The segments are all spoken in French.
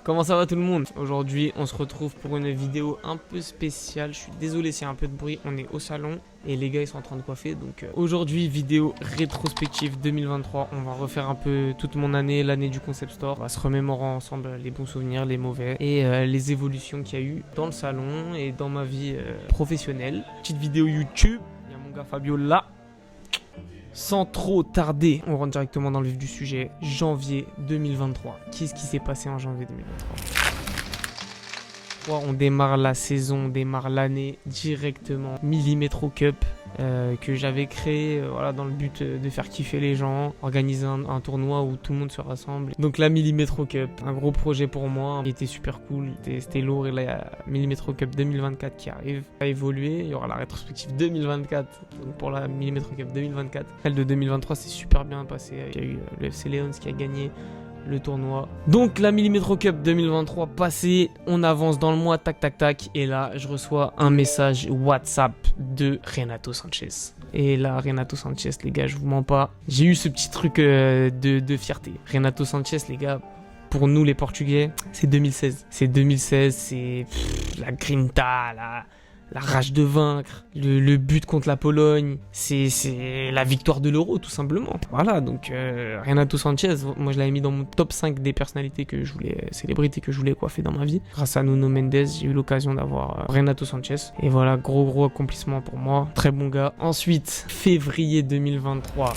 Comment ça va tout le monde? Aujourd'hui on se retrouve pour une vidéo un peu spéciale. Je suis désolé s'il y a un peu de bruit, on est au salon et les gars ils sont en train de coiffer. Donc aujourd'hui vidéo rétrospective 2023. On va refaire un peu toute mon année, l'année du concept store. On va se remémorer ensemble les bons souvenirs, les mauvais et les évolutions qu'il y a eu dans le salon et dans ma vie professionnelle. Petite vidéo YouTube, il y a mon gars Fabio là. Sans trop tarder, on rentre directement dans le vif du sujet. Janvier 2023. Qu'est-ce qui s'est passé en janvier 2023? On démarre la saison, on démarre l'année directement. Millimetro Cup que j'avais créé voilà, dans le but de faire kiffer les gens, organiser un tournoi où tout le monde se rassemble. Donc la Millimetro Cup, un gros projet pour moi, il était super cool, c'était lourd. Et là il y a Millimetro Cup 2024 qui arrive à évoluer. Il y aura la rétrospective 2024 donc pour la Millimetro Cup 2024. Celle de 2023 c'est super bien passé. Il y a eu le FC Leons qui a gagné le tournoi. Donc la Millimetro Cup 2023 passée, on avance dans le mois, tac tac tac, et là je reçois un message WhatsApp de Renato Sanchez. Et là Renato Sanchez, les gars, je vous mens pas, j'ai eu ce petit truc de fierté. Renato Sanchez, les gars, pour nous les Portugais, c'est 2016. C'est 2016, c'est la grinta, la rage de vaincre, le but contre la Pologne, c'est la victoire de l'Euro tout simplement. Voilà, donc Renato Sanchez, moi je l'avais mis dans mon top 5 des personnalités que je voulais, célébrités que je voulais coiffer dans ma vie. Grâce à Nuno Mendes, j'ai eu l'occasion d'avoir Renato Sanchez. Et voilà, gros accomplissement pour moi, très bon gars. Ensuite, février 2023.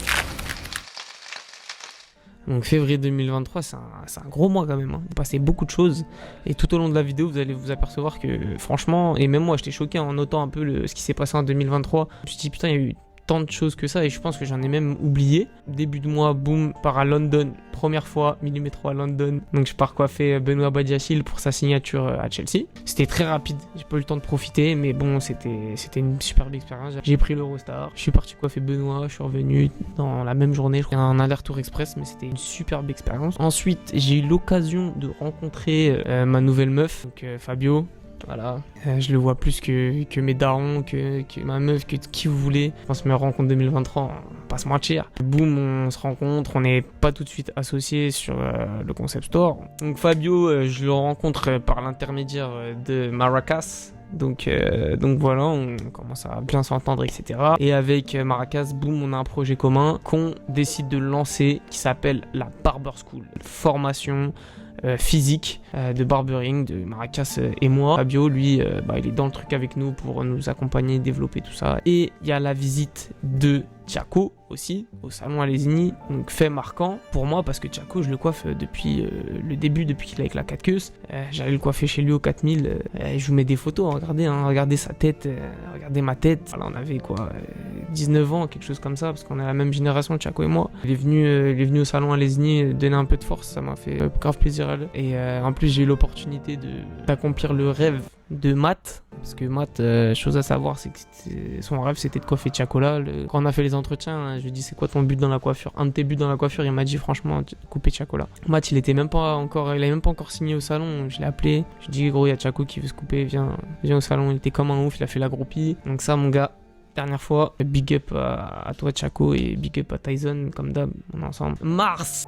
Donc février 2023, c'est un gros mois quand même. Il s'est passé beaucoup de choses. Et tout au long de la vidéo, vous allez vous apercevoir que franchement, et même moi j'étais choqué en notant un peu ce qui s'est passé en 2023. Je me suis dit putain, il y a eu tant de choses que ça et je pense que j'en ai même oublié. Début de mois, boum, part à London. Première fois, Millimetro à London. Donc je pars coiffer Benoît Badiachil pour sa signature à Chelsea. C'était très rapide, j'ai pas eu le temps de profiter, mais bon, c'était une superbe expérience. J'ai pris l'Eurostar, je suis parti coiffer Benoît, je suis revenu dans la même journée. Je crois un aller-retour express, mais c'était une superbe expérience. Ensuite, j'ai eu l'occasion de rencontrer ma nouvelle meuf, donc Fabio. Voilà, je le vois plus que mes darons, que ma meuf, que qui vous voulez. Je pense que meilleure rencontre 2023, on va pas se mentir. Boum, on se rencontre, on n'est pas tout de suite associés sur le concept store. Donc Fabio, je le rencontre par l'intermédiaire de Maracas. Donc voilà, on commence à bien s'entendre, etc. Et avec Maracas, boum, on a un projet commun qu'on décide de lancer qui s'appelle la Barber School. Formation physique de barbering de Maracas et moi. Fabio, lui, il est dans le truc avec nous pour nous accompagner, développer tout ça. Et il y a la visite de Tchako aussi au salon à Lesigny, donc fait marquant pour moi parce que Tchako je le coiffe depuis le début, depuis qu'il est avec la 4 queues. J'allais le coiffer chez lui au 4000, je vous mets des photos, regardez sa tête, regardez ma tête. Voilà, on avait 19 ans, quelque chose comme ça, parce qu'on est la même génération, Tchako et moi. Il est venu au salon à Lesigny donner un peu de force, ça m'a fait grave plaisir à lui. Et en plus j'ai eu l'opportunité d'accomplir le rêve de Matt, parce que Matt, chose à savoir, c'est que son rêve c'était de coiffer Tchako là. Quand on a fait les entretiens, je lui ai dit c'est quoi ton but dans la coiffure, un de tes buts dans la coiffure, il m'a dit franchement couper Tchako là. Matt il avait même pas encore signé au salon, je l'ai appelé, je lui ai dit gros il y a Tchako qui veut se couper, viens au salon. Il était comme un ouf, il a fait la groupie, donc ça mon gars. Dernière fois, big up à toi Tchako et big up à Tyson, comme d'hab, on est ensemble. Mars.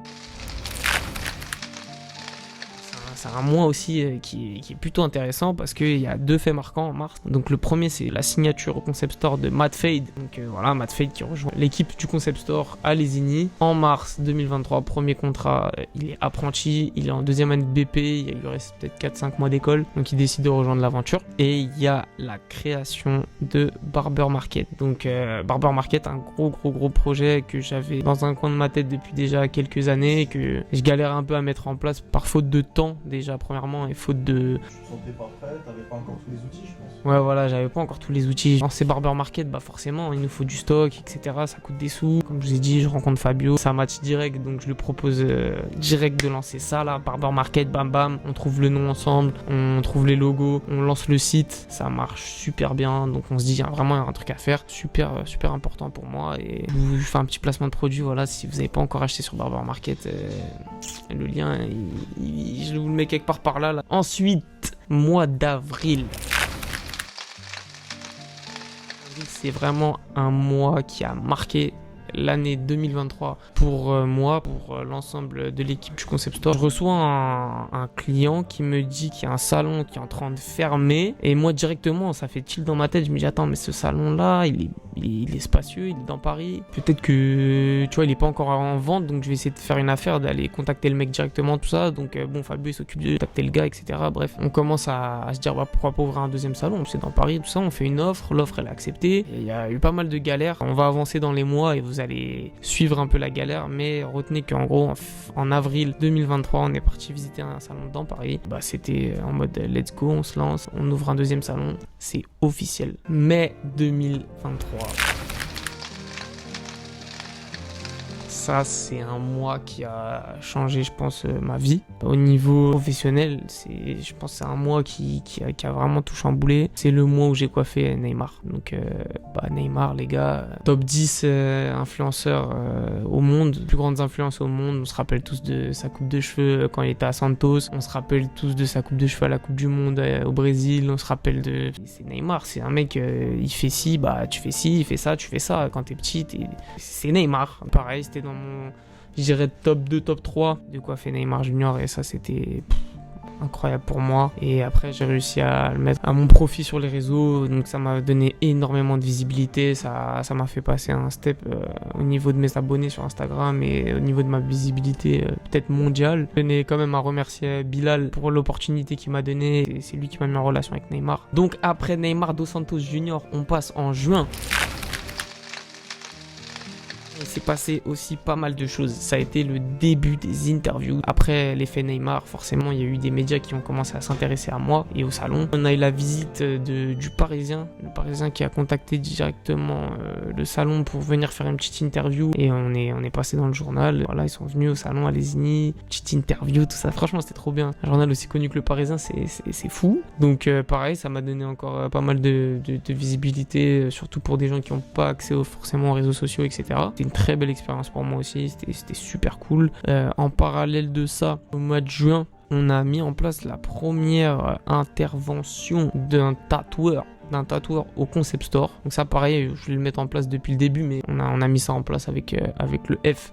C'est un mois aussi qui est plutôt intéressant parce qu'il y a deux faits marquants en mars. Donc le premier c'est la signature au concept store de Matt Fade. Donc voilà, Matt Fade qui rejoint l'équipe du concept store à Lesigny. En mars 2023, premier contrat, il est apprenti, il est en deuxième année de BP, il lui reste peut-être 4-5 mois d'école. Donc il décide de rejoindre l'aventure. Et il y a la création de Barber Market. Donc Barber Market, un gros projet que j'avais dans un coin de ma tête depuis déjà quelques années, que je galère un peu à mettre en place par faute de temps déjà premièrement et faute de... Tu te sentais pas prêt, t'avais pas encore tous les outils je pense. Ouais voilà, j'avais pas encore tous les outils. Dans ces Barber Market, forcément il nous faut du stock, etc. Ça coûte des sous. Comme je vous ai dit, je rencontre Fabio, c'est un match direct, donc je lui propose direct de lancer ça là, Barber Market, bam, on trouve le nom ensemble, on trouve les logos, on lance le site, ça marche super bien, donc on se dit il y a vraiment un truc à faire, super important pour moi. Et je fais un petit placement de produit, voilà, si vous n'avez pas encore acheté sur Barber Market, le lien, je vous le mets quelque part par là. Ensuite, mois d'avril. C'est vraiment un mois qui a marqué l'année 2023 pour moi, pour l'ensemble de l'équipe du Concept Store. Je reçois un client qui me dit qu'il y a un salon qui est en train de fermer et moi directement ça fait tilt dans ma tête. Je me dis attends mais ce salon là il est spacieux, il est dans Paris. Peut-être que tu vois il est pas encore en vente donc je vais essayer de faire une affaire, d'aller contacter le mec directement, tout ça. Donc bon, Fabio il s'occupe de contacter le gars, etc. Bref, on commence à se dire bah, pourquoi pas ouvrir un deuxième salon, c'est dans Paris, tout ça. On fait une offre, l'offre elle est acceptée. Il y a eu pas mal de galères. On va avancer dans les mois et vous allez suivre un peu la galère, mais retenez qu'en gros en avril 2023 on est parti visiter un salon dans Paris. Bah c'était en mode let's go, on se lance, on ouvre un deuxième salon, c'est officiel. Mai 2023. Ça, c'est un mois qui a changé, je pense, ma vie. Au niveau professionnel, je pense que c'est un mois qui a vraiment tout chamboulé. C'est le mois où j'ai coiffé Neymar. Donc, Neymar, les gars, top 10 influenceurs au monde, plus grandes influences au monde. On se rappelle tous de sa coupe de cheveux quand il était à Santos. On se rappelle tous de sa coupe de cheveux à la Coupe du Monde au Brésil. On se rappelle de... C'est Neymar, c'est un mec, il fait ci, bah tu fais ci, il fait ça, tu fais ça. Quand t'es petit, c'est Neymar. Pareil, c'était dans je dirais top 2, top 3 de quoi fait Neymar Junior et ça c'était incroyable pour moi. Et après j'ai réussi à le mettre à mon profit sur les réseaux, donc ça m'a donné énormément de visibilité, ça m'a fait passer un step au niveau de mes abonnés sur Instagram et au niveau de ma visibilité peut-être mondiale. Je tenais quand même à remercier Bilal pour l'opportunité qu'il m'a donnée et c'est lui qui m'a mis en relation avec Neymar. Donc après Neymar dos Santos Junior, on passe en juin. Il s'est passé aussi pas mal de choses. Ça a été le début des interviews. Après l'effet Neymar, forcément, il y a eu des médias qui ont commencé à s'intéresser à moi et au salon. On a eu la visite du Parisien. Le Parisien qui a contacté directement le salon pour venir faire une petite interview. Et on est passé dans le journal. Voilà, ils sont venus au salon à Lesigny. Petite interview, tout ça. Franchement, c'était trop bien. Un journal aussi connu que le Parisien, c'est fou. Donc pareil, ça m'a donné encore pas mal de visibilité, surtout pour des gens qui n'ont pas accès forcément aux réseaux sociaux, etc. C'était une très belle expérience pour moi aussi, c'était super cool. En parallèle de ça, au mois de juin, on a mis en place la première intervention d'un tatoueur au Concept Store. Donc ça pareil, je vais le mettre en place depuis le début, mais on a mis ça en place avec le F.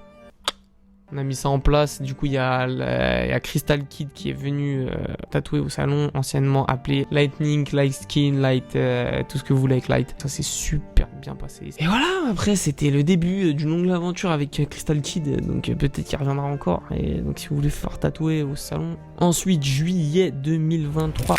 On a mis ça en place, du coup il y a Crystal Kid qui est venu tatouer au salon, anciennement appelé Lightning, Light Skin, Light, tout ce que vous voulez avec Light. Ça s'est super bien passé. Et voilà, après c'était le début d'une longue aventure avec Crystal Kid, donc peut-être qu'il reviendra encore. Et donc si vous voulez faire tatouer au salon. Ensuite, juillet 2023.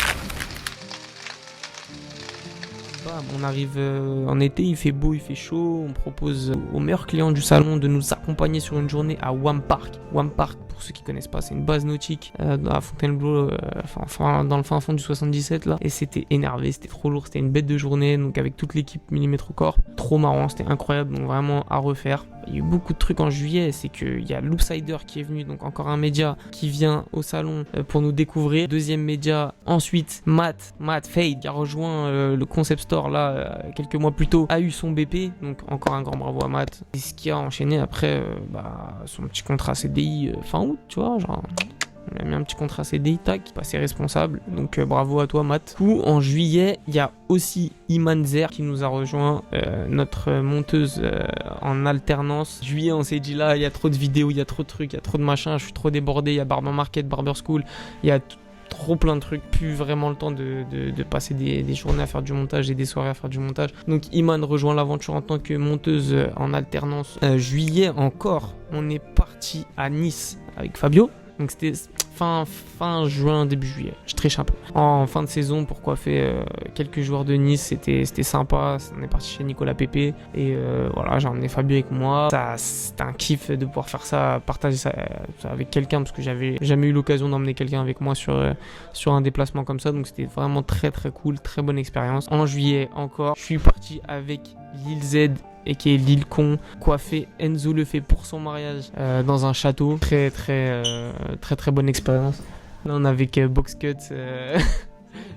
On arrive en été, il fait beau, il fait chaud. On propose aux meilleurs clients du salon de nous accompagner sur une journée à Wham Park. Wham Park, pour ceux qui connaissent pas, c'est une base nautique à Fontainebleau, dans le fin fond du 77 là. Et c'était énervé, c'était trop lourd, c'était une bête de journée. Donc avec toute l'équipe Millimètre Corp, trop marrant, c'était incroyable. Donc vraiment à refaire. Il y a eu beaucoup de trucs en juillet, c'est qu'il y a Loopsider qui est venu, donc encore un média qui vient au salon pour nous découvrir. Deuxième média, ensuite Matt Fade qui a rejoint le Concept Store là quelques mois plus tôt, a eu son BP, donc encore un grand bravo à Matt. Et ce qui a enchaîné après son petit contrat CDI fin août, tu vois, genre... On a mis un petit contrat CDI, tac, passé responsable. Donc bravo à toi, Matt. Du coup, en juillet, il y a aussi Iman Zer qui nous a rejoint, notre monteuse en alternance. Juillet, on s'est dit là, il y a trop de vidéos, il y a trop de trucs, il y a trop de machins, je suis trop débordé. Il y a Barber Market, Barber School, il y a trop plein de trucs, plus vraiment le temps de passer des journées à faire du montage et des soirées à faire du montage. Donc Iman rejoint l'aventure en tant que monteuse en alternance. Juillet encore, on est parti à Nice avec Fabio. Donc c'était fin juin, début juillet. Je triche un peu. En fin de saison, pour coiffer quelques joueurs de Nice, c'était sympa. On est parti chez Nicolas Pépé. Et voilà, j'ai emmené Fabio avec moi. C'était un kiff de pouvoir faire ça, partager ça avec quelqu'un, parce que j'avais jamais eu l'occasion d'emmener quelqu'un avec moi sur un déplacement comme ça. Donc c'était vraiment très très cool, très bonne expérience. En juillet encore, je suis parti avec Lil Z et qui est Lil Con, coiffé Enzo Lefebvre pour son mariage dans un château. Très bonne expérience. Là on est avec Boxcut,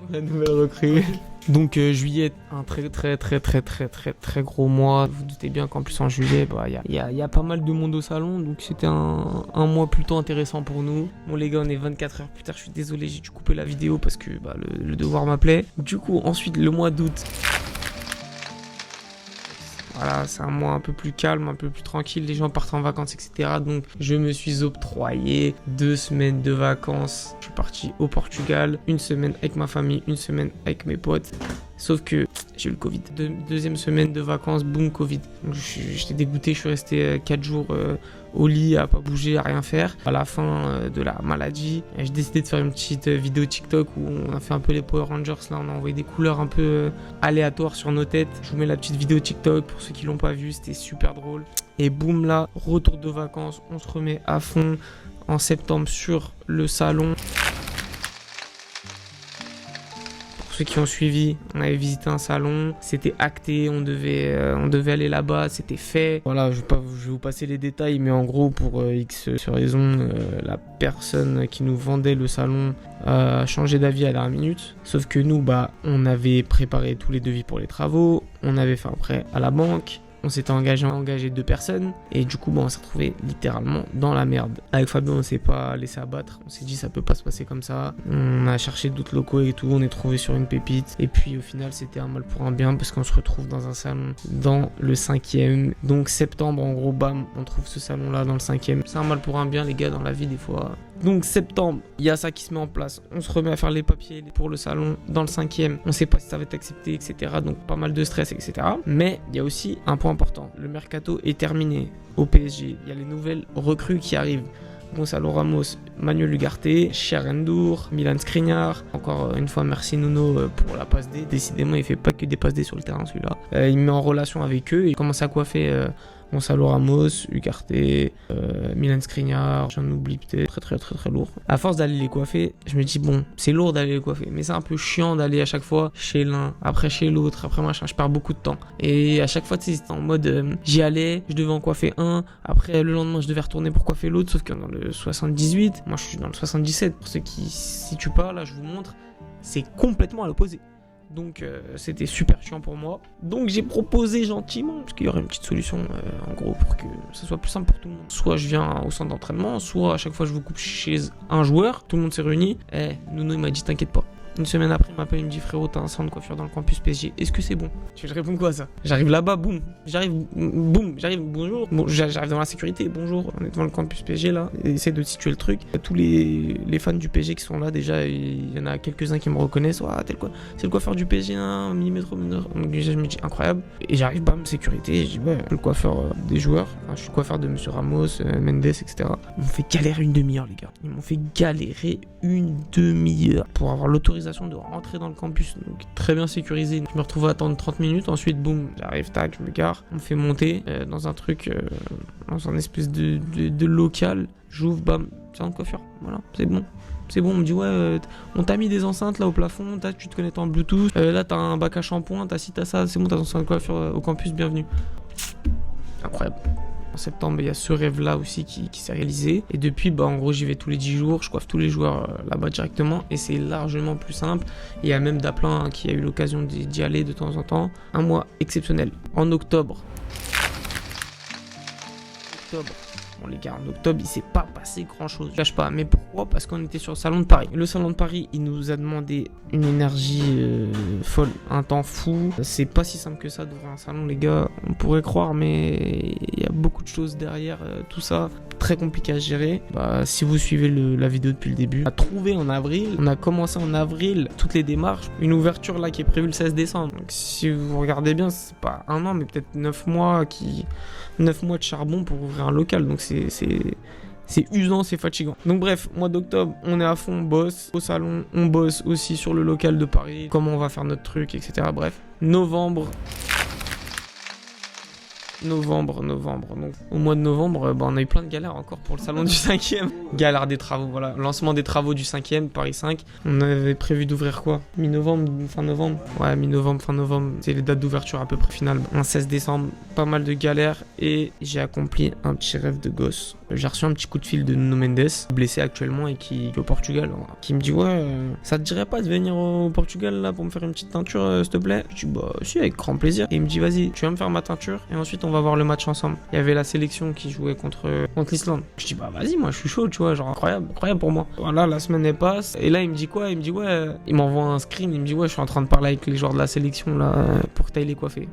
la nouvelle recrue. Donc juillet, un très gros mois. Vous vous doutez bien qu'en plus en juillet, il y a pas mal de monde au salon, donc c'était un mois plutôt intéressant pour nous. Bon les gars, on est 24 heures plus tard, je suis désolé, j'ai dû couper la vidéo parce que le devoir m'appelait. Du coup ensuite le mois d'août. voilà, c'est un mois un peu plus calme, un peu plus tranquille, les gens partent en vacances, etc. Donc je me suis octroyé 2 semaines de vacances. Je suis parti au Portugal, 1 semaine avec ma famille, 1 semaine avec mes potes. Sauf que j'ai eu le Covid. Deuxième semaine de vacances, boum, Covid. Donc j'étais dégoûté, je suis resté 4 jours au lit, à pas bouger, à rien faire. À la fin de la maladie, j'ai décidé de faire une petite vidéo TikTok où on a fait un peu les Power Rangers. Là, on a envoyé des couleurs un peu aléatoires sur nos têtes. Je vous mets la petite vidéo TikTok pour ceux qui l'ont pas vu, c'était super drôle. Et boum, là, retour de vacances, on se remet à fond en septembre sur le salon. Ceux qui ont suivi, on avait visité un salon, c'était acté, on devait aller là-bas, c'était fait. Voilà, je vais vous passer les détails, mais en gros, pour X raison, la personne qui nous vendait le salon a changé d'avis à la dernière minute. Sauf que nous, on avait préparé tous les devis pour les travaux, on avait fait un prêt à la banque. On s'était engagé 2 personnes et du coup on s'est retrouvé littéralement dans la merde. Avec Fabien on s'est pas laissé abattre, on s'est dit ça peut pas se passer comme ça. On a cherché d'autres locaux et tout, on est trouvé sur une pépite. Et puis au final c'était un mal pour un bien parce qu'on se retrouve dans un salon dans le 5e. Donc septembre en gros bam, on trouve ce salon là dans le 5e. C'est un mal pour un bien les gars dans la vie des fois. Donc septembre, il y a ça qui se met en place. On se remet à faire les papiers pour le salon dans le 5e. On sait pas si ça va être accepté, etc. Donc pas mal de stress, etc. Mais il y a aussi un point important. Le mercato est terminé au PSG. Il y a les nouvelles recrues qui arrivent. Gonzalo Ramos, Manuel Ugarte, Cher-Endur, Milan Skriniar. Encore une fois, merci Nuno pour la passe D. Décidément, il fait pas que des passes D sur le terrain celui-là. Il me met en relation avec eux et il commence à coiffer Gonzalo Ramos, Ugarte, Milan Skriniar, j'en oublie peut-être, très lourd. À force d'aller les coiffer, je me dis bon, c'est lourd d'aller les coiffer, mais c'est un peu chiant d'aller à chaque fois chez l'un, après chez l'autre, après machin, je perds beaucoup de temps. Et à chaque fois, tu sais, c'était en mode, j'y allais, je devais en coiffer un, après le lendemain, je devais retourner pour coiffer l'autre, sauf que dans le 78, moi je suis dans le 77, pour ceux qui s'y situent pas, là je vous montre, c'est complètement à l'opposé. Donc c'était super chiant pour moi. Donc j'ai proposé gentiment, parce qu'il y aurait une petite solution en gros pour que ça soit plus simple pour tout le monde. Soit je viens au centre d'entraînement, soit à chaque fois je vous coupe chez un joueur, tout le monde s'est réuni. Nuno il m'a dit t'inquiète pas. Une semaine après, il m'appelle, il me dit frérot, t'as un centre de coiffure dans le campus PSG. Est-ce que c'est bon? Je réponds quoi à ça? J'arrive là-bas, boum. J'arrive, bonjour. Bon, j'arrive dans la sécurité, bonjour. On est devant le campus PSG là. Essaye de situer le truc. Tous les fans du PSG qui sont là, déjà, il y en a quelques-uns qui me reconnaissent. Ah, tel quoi? C'est le coiffeur du PSG, hein, millimètre. Donc déjà, je me dis incroyable. Et j'arrive, bam, sécurité. Et je dis ouais, le coiffeur des joueurs. Enfin, je suis le coiffeur de Monsieur Ramos, Mendes, etc. Ils m'ont fait galérer une demi-heure, les gars. Ils m'ont fait galérer une demi-heure pour avoir l'autorisation de rentrer dans le campus, donc très bien sécurisé. Je me retrouve à attendre 30 minutes, ensuite boum, j'arrive, tac, je me gare, on me fait monter dans un truc, dans un espèce de local, j'ouvre, bam, c'est un coiffure, voilà, c'est bon, on me dit ouais, on t'a mis des enceintes là au plafond, tu te connectes en Bluetooth, là t'as un bac à shampoing, t'as ci, t'as ça, c'est bon, t'as ton centre de coiffure au campus, bienvenue. Incroyable. En septembre, il y a ce rêve-là aussi qui s'est réalisé. Et depuis, en gros, j'y vais tous les 10 jours. Je coiffe tous les joueurs là-bas directement. Et c'est largement plus simple. Il y a même Daplin qui a eu l'occasion d'y aller de temps en temps. Un mois exceptionnel. En octobre. Bon les gars, en octobre, il s'est pas passé grand chose. Je cache pas, mais pourquoi? Parce qu'on était sur le salon de Paris. Le salon de Paris, il nous a demandé une énergie folle, un temps fou. C'est pas si simple que ça d'ouvrir un salon, les gars. On pourrait croire, mais il y a beaucoup de choses derrière tout ça. Très compliqué à gérer. Si vous suivez la vidéo depuis le début, on a trouvé en avril. On a commencé en avril toutes les démarches. Une ouverture là qui est prévue le 16 décembre. Donc si vous regardez bien, c'est pas un an, mais peut-être 9 mois 9 mois de charbon pour ouvrir un local. Donc c'est usant, c'est fatigant. Donc bref, mois d'octobre, on est à fond, on bosse. Au salon, on bosse aussi sur le local de Paris. Comment on va faire notre truc, etc. Bref, novembre. Donc, au mois de novembre, on a eu plein de galères encore pour le salon du 5e. Galère des travaux, voilà. Lancement des travaux du 5e, Paris 5. On avait prévu d'ouvrir quoi? Mi-novembre, fin novembre? Ouais, mi-novembre, fin novembre. C'est les dates d'ouverture à peu près finales. Un 16 décembre, pas mal de galères. Et j'ai accompli un petit rêve de gosse. J'ai reçu un petit coup de fil de Nuno Mendes, blessé actuellement et qui est au Portugal, qui me dit ouais, ça te dirait pas de venir au Portugal là pour me faire une petite teinture s'il te plaît? Je dis bah si, avec grand plaisir. Et il me dit vas-y, tu vas me faire ma teinture et ensuite on va voir le match ensemble. Il y avait la sélection qui jouait contre l'Islande. Je dis bah vas-y, moi je suis chaud, tu vois, genre incroyable pour moi. Voilà, la semaine elle passe et là il me dit quoi? Il me dit ouais, il m'envoie un screen, il me dit ouais, je suis en train de parler avec les joueurs de la sélection là pour que t'ailles les coiffer.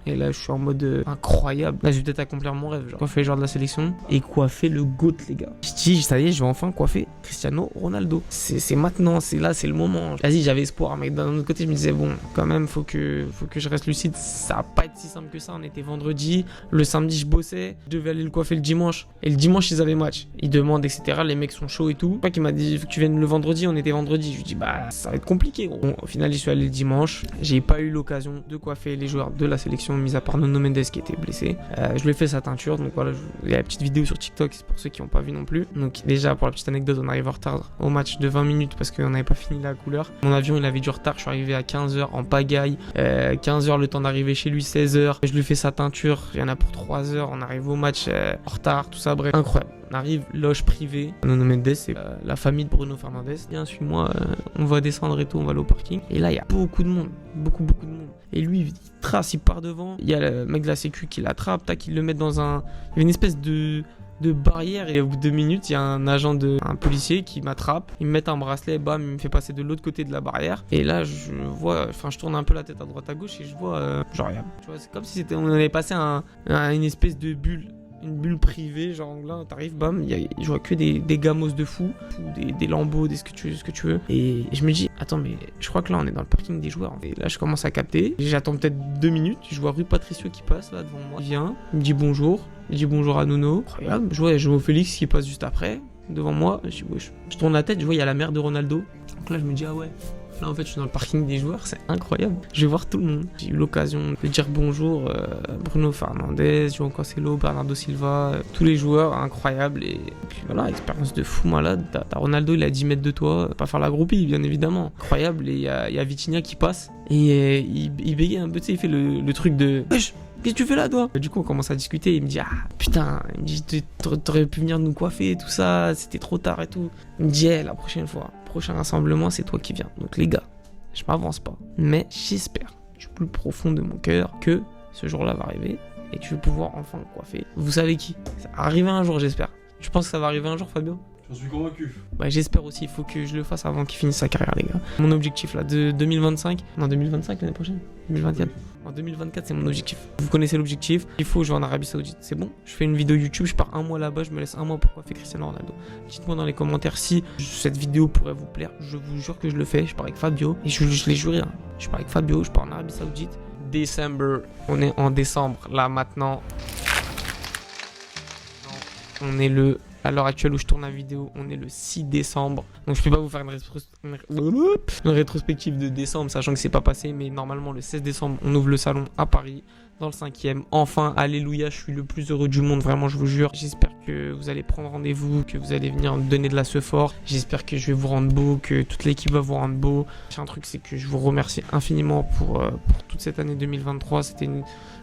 Et là, je suis en mode incroyable. Là, je vais peut-être accomplir mon rêve. Genre, coiffer les joueurs de la sélection et coiffer le GOAT, les gars. Je dis, ça y est, je vais enfin coiffer Cristiano Ronaldo. C'est maintenant, c'est là, c'est le moment. Vas-y, j'avais espoir, mais d'un autre côté, je me disais, bon, quand même, faut que je reste lucide. Ça va pas être si simple que ça. On était vendredi. Le samedi, je bossais. Je devais aller le coiffer le dimanche. Et le dimanche, ils avaient match. Ils demandent, etc. Les mecs sont chauds et tout. Pas qu'il m'a dit, faut que tu viennes le vendredi. On était vendredi. Je lui dis, bah, ça va être compliqué, gros. Bon, au final, j'y suis allé le dimanche. J'ai pas eu l'occasion de coiffer les joueurs de la sélection, mis à part Nuno Mendes qui était blessé. Je lui ai fait sa teinture, donc voilà, il y a la petite vidéo sur TikTok, c'est pour ceux qui n'ont pas vu non plus. Donc déjà, pour la petite anecdote, on arrive en retard au match de 20 minutes parce qu'on n'avait pas fini la couleur. Mon avion, il avait du retard, je suis arrivé à 15h en pagaille. 15h, le temps d'arriver chez lui, 16h. Je lui fais sa teinture, il y en a pour 3h, on arrive au match en retard, tout ça, bref, incroyable. On arrive, loge privée. Nuno Mendes, c'est la famille de Bruno Fernandes. Viens, suis-moi, on va descendre et tout, on va aller au parking. Et là, il y a beaucoup de monde, beaucoup de monde. Et lui, il trace, il part devant. Il y a le mec de la sécu qui l'attrape, tac, il le met dans un... Il y a une espèce de barrière et au bout de 2 minutes, il y a un policier qui m'attrape. Il me met un bracelet, bam, il me fait passer de l'autre côté de la barrière. Et là, je tourne un peu la tête à droite à gauche et je vois, tu vois, c'est comme si on avait passé une espèce de bulle. Une bulle privée, genre là t'arrives, bam, je vois que des gamos de fou, des lambeaux, ce que tu veux. Et je me dis, attends, mais je crois que là on est dans le parking des joueurs. Et là je commence à capter, j'attends peut-être 2 minutes, je vois Rui Patricio qui passe là devant moi. Il vient, il me dit bonjour, il dit bonjour à Nuno. Incroyable, je vois João Félix qui passe juste après, devant moi. Je tourne la tête, je vois il y a la mère de Ronaldo. Donc là je me dis, ah ouais. Là en fait je suis dans le parking des joueurs, c'est incroyable. Je vais voir tout le monde. J'ai eu l'occasion de dire bonjour Bruno Fernandes, João Cancelo, Bernardo Silva, tous les joueurs incroyables. Et puis voilà, expérience de fou malade. T'as Ronaldo, il est à 10 mètres de toi, pas faire la groupie bien évidemment. Incroyable. Et il y a Vitinha qui passe et il bégaye un peu, tu sais, il fait le truc de... Wesh, qu'est-ce que tu fais là, toi? Du coup, on commence à discuter. Il me dit, ah putain, il me dit, t'aurais pu venir nous coiffer, tout ça, c'était trop tard et tout. Il me dit, la prochaine fois, prochain rassemblement, c'est toi qui viens. Donc, les gars, je m'avance pas. Mais j'espère, du plus profond de mon cœur, que ce jour-là va arriver et que je vais pouvoir enfin coiffer. Vous savez qui? Ça va arriver un jour, j'espère. Tu penses que ça va arriver un jour, Fabio? J'en suis convaincu. Bah, j'espère aussi, il faut que je le fasse avant qu'il finisse sa carrière, les gars. Mon objectif là, de 2025, non 2025 l'année prochaine, 2024. En 2024, c'est mon objectif. Vous connaissez l'objectif. Il faut, je vais en Arabie Saoudite, c'est bon. Je fais une vidéo YouTube, je pars 1 mois là-bas, je me laisse 1 mois pour coiffer Cristiano Ronaldo. Dites-moi dans les commentaires si cette vidéo pourrait vous plaire. Je vous jure que je le fais. Je pars avec Fabio et je l'ai juré. Hein. Je pars avec Fabio, je pars en Arabie Saoudite. Décembre, on est en décembre là maintenant. On est à l'heure actuelle où je tourne la vidéo, on est le 6 décembre. Donc je peux pas vous faire une rétrospective de décembre, sachant que c'est pas passé. Mais normalement le 16 décembre, on ouvre le salon à Paris, dans le 5e. Enfin, alléluia, je suis le plus heureux du monde, vraiment, je vous jure. J'espère que vous allez prendre rendez-vous, que vous allez venir me donner de la sephore. J'espère que je vais vous rendre beau, que toute l'équipe va vous rendre beau. J'ai un truc, c'est que je vous remercie infiniment pour toute cette année 2023. C'était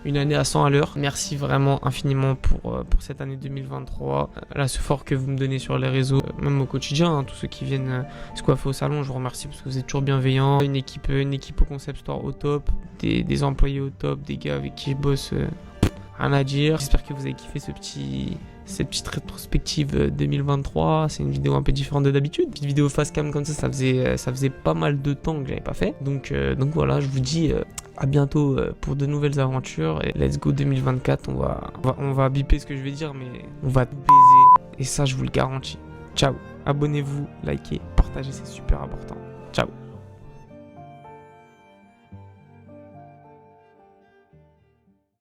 une année à 100 à l'heure. Merci vraiment infiniment pour cette année 2023. La sephore que vous me donnez sur les réseaux, même au quotidien, hein, tous ceux qui viennent se coiffer au salon, je vous remercie parce que vous êtes toujours bienveillants. Une équipe au Concept Store au top, des employés au top, des gars avec qui je bosse, rien à dire. J'espère que vous avez kiffé cette petite rétrospective 2023. C'est une vidéo un peu différente de d'habitude. Petite vidéo face cam comme ça faisait pas mal de temps que j'avais pas fait. Donc voilà, je vous dis à bientôt pour de nouvelles aventures. Et let's go 2024. On va biper ce que je vais dire, mais on va tout baiser. Et ça, je vous le garantis. Ciao. Abonnez-vous, likez, partagez, c'est super important. Ciao.